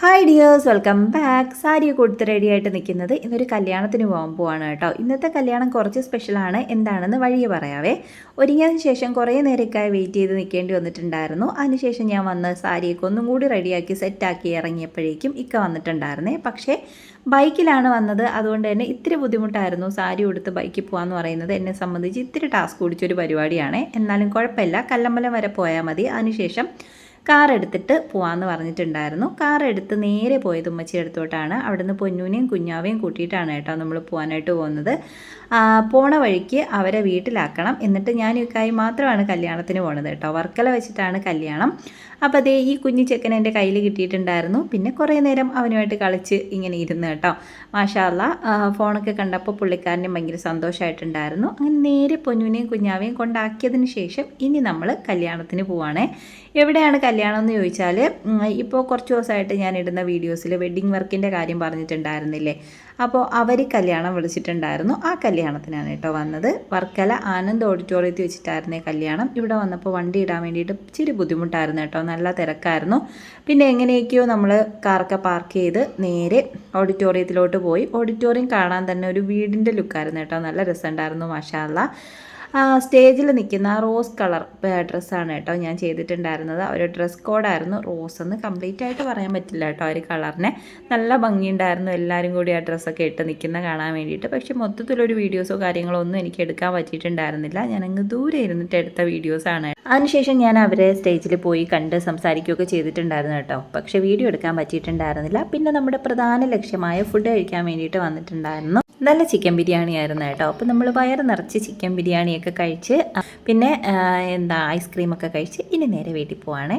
Hi dears, welcome back. സാരിയൊക്കെ കൊടുത്ത് ready ആയിട്ട് നിൽക്കുന്നത് ഇന്നൊരു കല്യാണത്തിന് പോകാൻ പോവാണ് കേട്ടോ. ഇന്നത്തെ കല്യാണം കുറച്ച് സ്പെഷ്യലാണ്. എന്താണെന്ന് വഴിയെ പറയാവേ. ഒരുങ്ങിയതിന് ശേഷം കുറേ നേരമൊക്കെ വെയിറ്റ് ചെയ്ത് നിൽക്കേണ്ടി വന്നിട്ടുണ്ടായിരുന്നു. അതിനുശേഷം ഞാൻ വന്ന് സാരിയൊക്കെ ഒന്നും കൂടി റെഡിയാക്കി സെറ്റാക്കി ഇറങ്ങിയപ്പോഴേക്കും ഇക്ക വന്നിട്ടുണ്ടായിരുന്നേ. പക്ഷേ ബൈക്കിലാണ് വന്നത്. അതുകൊണ്ട് തന്നെ ഇത്തിരി ബുദ്ധിമുട്ടായിരുന്നു സാരി ഉടുത്ത് ബൈക്കിൽ പോകാമെന്ന് പറയുന്നത്. എന്നെ സംബന്ധിച്ച് ഇത്തിരി ടാസ്ക് പിടിച്ചൊരു പരിപാടിയാണ്. എന്നാലും കുഴപ്പമില്ല, കല്ലമ്പലം വരെ പോയാൽ മതി. അതിനുശേഷം കാർ എടുത്തിട്ട് പോകാമെന്ന് പറഞ്ഞിട്ടുണ്ടായിരുന്നു. കാർ എടുത്ത് നേരെ പോയത് ഉമ്മച്ചി അടുത്തോട്ടാണ്. അവിടുന്ന് പൊന്നൂനെയും കുഞ്ഞാവേയും കൂട്ടിയിട്ടാണ് കേട്ടോ നമ്മൾ പോകാനായിട്ട് പോകുന്നത്. പോണ വഴിക്ക് അവരെ വീട്ടിലാക്കണം. എന്നിട്ട് ഞാൻ ഇക്കായി മാത്രമാണ് കല്യാണത്തിന് പോകുന്നത് കേട്ടോ. വർക്കല വെച്ചിട്ടാണ് കല്യാണം. അപ്പോൾ അതേ ഈ കുഞ്ഞു ചെക്കൻ എൻ്റെ കയ്യിൽ കിട്ടിയിട്ടുണ്ടായിരുന്നു. പിന്നെ കുറേ നേരം അവനുമായിട്ട് കളിച്ച് ഇങ്ങനെ ഇരുന്ന് കേട്ടോ. മാഷാ അല്ലാ, ഫോണൊക്കെ കണ്ടപ്പോൾ പുള്ളിക്കാരനും ഭയങ്കര സന്തോഷമായിട്ടുണ്ടായിരുന്നു. അങ്ങനെ നേരെ പൊന്നൂനെയും കുഞ്ഞാവേയും കൊണ്ടാക്കിയതിന് ശേഷം ഇനി നമ്മൾ കല്യാണത്തിന് പോവുകയാണേ. എവിടെയാണ് കല്യാണം എന്ന് ചോദിച്ചാൽ, ഇപ്പോൾ കുറച്ച് ദിവസമായിട്ട് ഞാൻ ഇടുന്ന വീഡിയോസിൽ വെഡ്ഡിങ് വർക്കിൻ്റെ കാര്യം പറഞ്ഞിട്ടുണ്ടായിരുന്നില്ലേ. അപ്പോൾ അവർ കല്യാണം വിളിച്ചിട്ടുണ്ടായിരുന്നു. ആ കല്യാണത്തിനാണ് കേട്ടോ വന്നത്. വർക്കല ആനന്ദ് ഓഡിറ്റോറിയത്തിൽ വെച്ചിട്ടായിരുന്നേ കല്യാണം. ഇവിടെ വന്നപ്പോൾ വണ്ടി ഇടാൻ വേണ്ടിയിട്ട് ഇച്ചിരി ബുദ്ധിമുട്ടായിരുന്നു കേട്ടോ. നല്ല തിരക്കായിരുന്നു. പിന്നെ എങ്ങനെയൊക്കെയോ നമ്മൾ കാറൊക്കെ പാർക്ക് ചെയ്ത് നേരെ ഓഡിറ്റോറിയത്തിലോട്ട് പോയി. ഓഡിറ്റോറിയം കാണാൻ തന്നെ ഒരു വീടിൻ്റെ ലുക്കായിരുന്നു കേട്ടോ. നല്ല രസമുണ്ടായിരുന്നു, മാഷാ അല്ലാ. സ്റ്റേജിൽ നിൽക്കുന്ന റോസ് കളർ ഡ്രസ്സാണ് കേട്ടോ ഞാൻ ചെയ്തിട്ടുണ്ടായിരുന്നത്. ഒരു ഡ്രസ് കോഡായിരുന്നു. റോസ് എന്ന് കംപ്ലീറ്റ് ആയിട്ട് പറയാൻ പറ്റില്ല കേട്ടോ. ഒരു കളറിനെ നല്ല ഭംഗിയുണ്ടായിരുന്നു. എല്ലാവരും കൂടി ആ ഡ്രസ്സൊക്കെ ഇട്ട് നിൽക്കുന്ന കാണാൻ വേണ്ടിയിട്ട്. പക്ഷേ മൊത്തത്തിലൊരു വീഡിയോസോ കാര്യങ്ങളോ ഒന്നും എനിക്ക് എടുക്കാൻ പറ്റിയിട്ടുണ്ടായിരുന്നില്ല. ഞാനങ്ങ് ദൂരെ ഇരുന്നിട്ട് എടുത്ത വീഡിയോസാണ്. അതിനുശേഷം ഞാൻ അവരെ സ്റ്റേജിൽ പോയി കണ്ട് സംസാരിക്കുകയൊക്കെ ചെയ്തിട്ടുണ്ടായിരുന്നു കേട്ടോ. പക്ഷേ വീഡിയോ എടുക്കാൻ പറ്റിയിട്ടുണ്ടായിരുന്നില്ല. പിന്നെ നമ്മുടെ പ്രധാന ലക്ഷ്യമായ ഫുഡ് കഴിക്കാൻ വേണ്ടിയിട്ട് വന്നിട്ടുണ്ടായിരുന്നു. നല്ല ചിക്കൻ ബിരിയാണി ആയിരുന്നു കേട്ടോ. അപ്പോൾ നമ്മൾ വയറ് നിറച്ച് ചിക്കൻ ബിരിയാണിയൊക്കെ കഴിച്ച് പിന്നെ ഐസ്ക്രീമൊക്കെ കഴിച്ച് ഇനി നേരെ വീട്ടിൽ പോവാണേ.